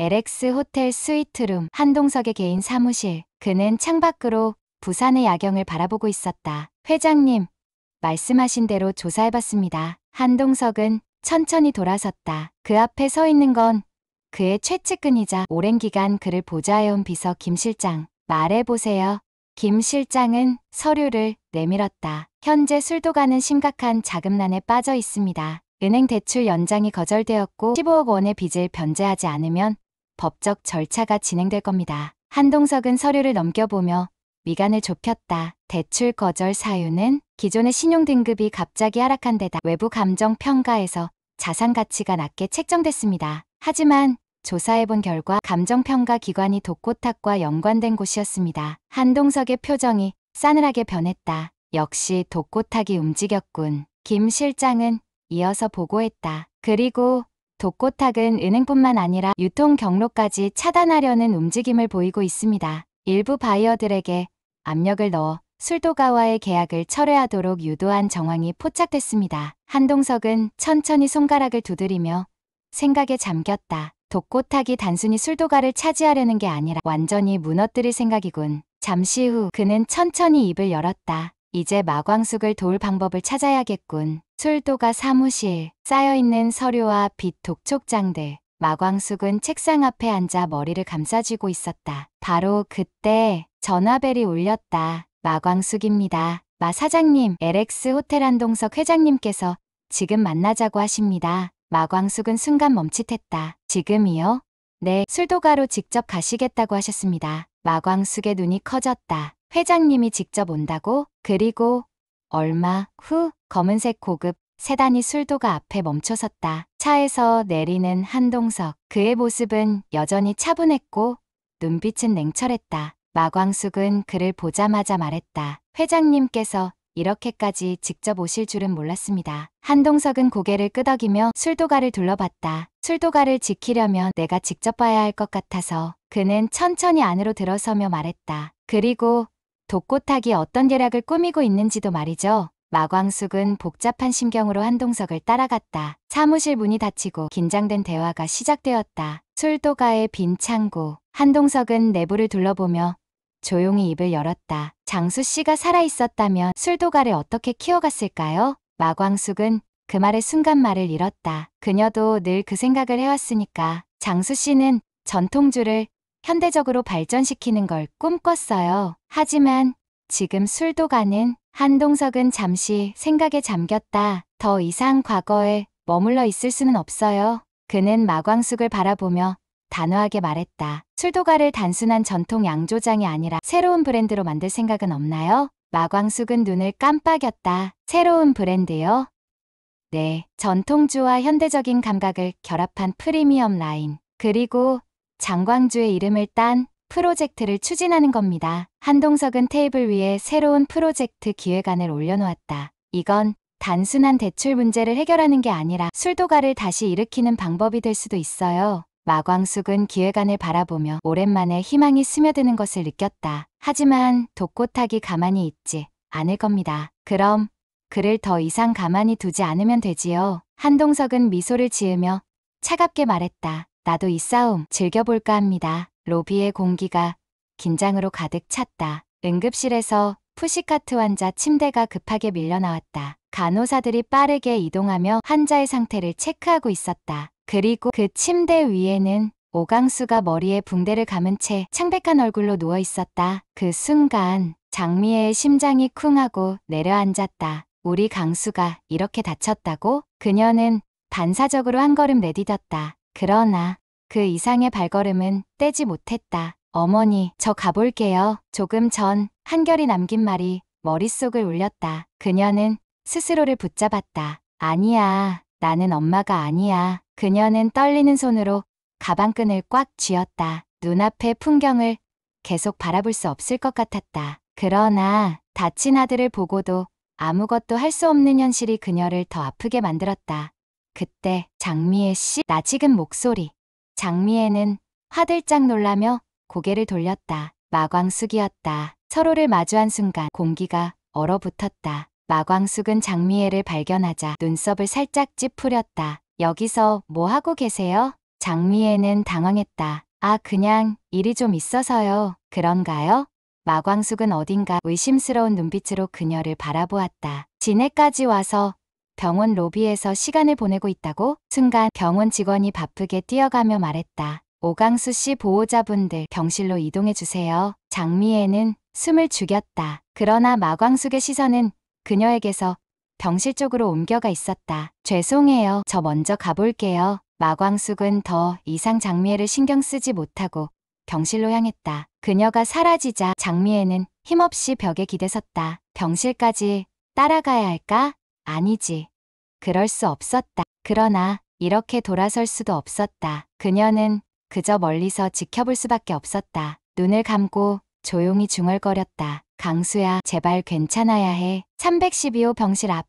LX 호텔 스위트룸 한동석의 개인 사무실. 그는 창밖으로 부산의 야경을 바라보고 있었다. 회장님, 말씀하신 대로 조사해봤습니다. 한동석은 천천히 돌아섰다. 그 앞에 서 있는 건 그의 최측근이자 오랜 기간 그를 보좌해온 비서 김 실장. 말해보세요. 김 실장은 서류를 내밀었다. 현재 술도가는 심각한 자금난에 빠져 있습니다. 은행 대출 연장이 거절되었고 15억 원의 빚을 변제하지 않으면 법적 절차가 진행될 겁니다. 한동석은 서류를 넘겨보며 미간을 좁혔다. 대출 거절 사유는 기존의 신용등급이 갑자기 하락한 데다 외부 감정 평가에서 자산 가치가 낮게 책정됐습니다. 하지만 조사해본 결과 감정평가 기관이 독고탁과 연관된 곳이었습니다. 한동석의 표정이 싸늘하게 변했다. 역시 독고탁이 움직였군. 김 실장은 이어서 보고했다. 그리고 독고탁은 은행뿐만 아니라 유통 경로까지 차단하려는 움직임을 보이고 있습니다. 일부 바이어들에게 압력을 넣어 술도가와의 계약을 철회하도록 유도한 정황이 포착됐습니다. 한동석은 천천히 손가락을 두드리며 생각에 잠겼다. 독고탁이 단순히 술도가를 차지하려는 게 아니라 완전히 무너뜨릴 생각이군. 잠시 후 그는 천천히 입을 열었다. 이제 마광숙을 도울 방법을 찾아야겠군. 술도가 사무실, 쌓여있는 서류와 빚 독촉장들. 마광숙은 책상 앞에 앉아 머리를 감싸쥐고 있었다. 바로 그때 전화벨이 울렸다. 마광숙입니다. 마 사장님, LX 호텔 한동석 회장님께서 지금 만나자고 하십니다. 마광숙은 순간 멈칫했다. 지금이요? 네, 술도가로 직접 가시겠다고 하셨습니다. 마광숙의 눈이 커졌다. 회장님이 직접 온다고? 그리고 얼마 후 검은색 고급 세단이 술도가 앞에 멈춰섰다. 차에서 내리는 한동석. 그의 모습은 여전히 차분했고 눈빛은 냉철했다. 마광숙은 그를 보자마자 말했다. 회장님께서 이렇게까지 직접 오실 줄은 몰랐습니다. 한동석은 고개를 끄덕이며 술도가를 둘러봤다. 술도가를 지키려면 내가 직접 봐야 할 것 같아서. 그는 천천히 안으로 들어서며 말했다. 그리고 독고탁이 어떤 계략을 꾸미고 있는지도 말이죠. 마광숙은 복잡한 심경으로 한동석을 따라갔다. 사무실 문이 닫히고 긴장된 대화가 시작되었다. 술도가의 빈 창고. 한동석은 내부를 둘러보며 조용히 입을 열었다. 장수 씨가 살아있었다면 술도가를 어떻게 키워갔을까요? 마광숙은 그 말에 순간 말을 잃었다. 그녀도 늘 그 생각을 해왔으니까. 장수 씨는 전통주를 현대적으로 발전시키는 걸 꿈꿨어요. 하지만 지금 술도가는 한동석은 잠시 생각에 잠겼다. 더 이상 과거에 머물러 있을 수는 없어요. 그는 마광숙을 바라보며 단호하게 말했다. 술도가를 단순한 전통 양조장이 아니라 새로운 브랜드로 만들 생각은 없나요? 마광숙은 눈을 깜빡였다. 새로운 브랜드요? 네, 전통주와 현대적인 감각을 결합한 프리미엄 라인. 그리고 장광주의 이름을 딴 프로젝트를 추진하는 겁니다. 한동석은 테이블 위에 새로운 프로젝트 기획안을 올려놓았다. 이건 단순한 대출 문제를 해결하는 게 아니라 술도가를 다시 일으키는 방법이 될 수도 있어요. 마광숙은 기획안을 바라보며 오랜만에 희망이 스며드는 것을 느꼈다. 하지만 독고탁이 가만히 있지 않을 겁니다. 그럼 그를 더 이상 가만히 두지 않으면 되지요. 한동석은 미소를 지으며 차갑게 말했다. 나도 이 싸움 즐겨볼까 합니다. 로비의 공기가 긴장으로 가득 찼다. 응급실에서 푸시카트 환자 침대가 급하게 밀려나왔다. 간호사들이 빠르게 이동하며 환자의 상태를 체크하고 있었다. 그리고 그 침대 위에는 오강수가 머리에 붕대를 감은 채 창백한 얼굴로 누워 있었다. 그 순간 장미애의 심장이 쿵하고 내려앉았다. 우리 강수가 이렇게 다쳤다고? 그녀는 반사적으로 한 걸음 내디뎠다. 그러나 그 이상의 발걸음은 떼지 못했다. 어머니, 저 가볼게요. 조금 전 한결이 남긴 말이 머릿속을 울렸다. 그녀는 스스로를 붙잡았다. 아니야, 나는 엄마가 아니야. 그녀는 떨리는 손으로 가방끈을 꽉 쥐었다. 눈앞의 풍경을 계속 바라볼 수 없을 것 같았다. 그러나 다친 아들을 보고도 아무것도 할 수 없는 현실이 그녀를 더 아프게 만들었다. 그때 장미애 씨, 나 지금 목소리. 장미애는 화들짝 놀라며 고개를 돌렸다. 마광숙이었다. 서로를 마주한 순간 공기가 얼어붙었다. 마광숙은 장미애를 발견하자 눈썹을 살짝 찌푸렸다. 여기서 뭐 하고 계세요? 장미애는 당황했다. 아, 그냥 일이 좀 있어서요. 그런가요? 마광숙은 어딘가 의심스러운 눈빛으로 그녀를 바라보았다. 진해까지 와서 병원 로비에서 시간을 보내고 있다고? 순간 병원 직원이 바쁘게 뛰어가며 말했다. 오강수 씨 보호자분들 병실로 이동해 주세요. 장미애는 숨을 죽였다. 그러나 마광숙의 시선은 그녀에게서 병실 쪽으로 옮겨가 있었다. 죄송해요. 저 먼저 가볼게요. 마광숙은 더 이상 장미애를 신경 쓰지 못하고 병실로 향했다. 그녀가 사라지자 장미애는 힘없이 벽에 기대섰다. 병실까지 따라가야 할까? 아니지. 그럴 수 없었다. 그러나 이렇게 돌아설 수도 없었다. 그녀는 그저 멀리서 지켜볼 수밖에 없었다. 눈을 감고 조용히 중얼거렸다. 강수야, 제발 괜찮아야 해. 312호 병실 앞.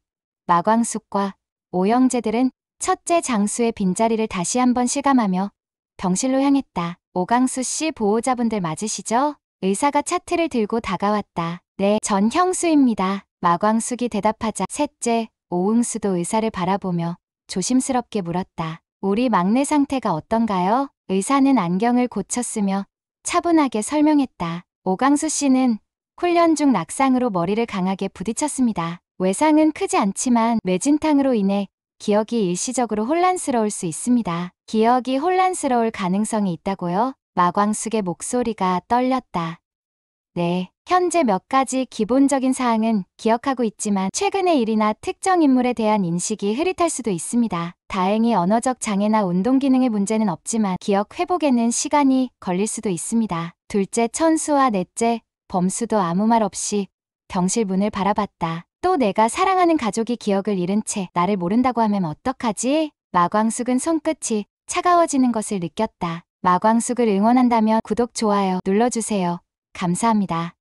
마광숙과 오영재들은 첫째 장수의 빈자리를 다시 한번 실감하며 병실로 향했다. 오강수 씨 보호자분들 맞으시죠? 의사가 차트를 들고 다가왔다. 네, 전 형수입니다. 마광숙이 대답하자 셋째, 오응수도 의사를 바라보며 조심스럽게 물었다. 우리 막내 상태가 어떤가요? 의사는 안경을 고쳤으며 차분하게 설명했다. 오강수 씨는 훈련 중 낙상으로 머리를 강하게 부딪혔습니다. 외상은 크지 않지만 뇌진탕으로 인해 기억이 일시적으로 혼란스러울 수 있습니다. 기억이 혼란스러울 가능성이 있다고요? 마광숙의 목소리가 떨렸다. 네, 현재 몇 가지 기본적인 사항은 기억하고 있지만 최근의 일이나 특정 인물에 대한 인식이 흐릿할 수도 있습니다. 다행히 언어적 장애나 운동 기능의 문제는 없지만 기억 회복에는 시간이 걸릴 수도 있습니다. 둘째 천수와 넷째 범수도 아무 말 없이 병실 문을 바라봤다. 또 내가 사랑하는 가족이 기억을 잃은 채 나를 모른다고 하면 어떡하지? 마광숙은 손끝이 차가워지는 것을 느꼈다. 마광숙을 응원한다면 구독, 좋아요 눌러주세요. 감사합니다.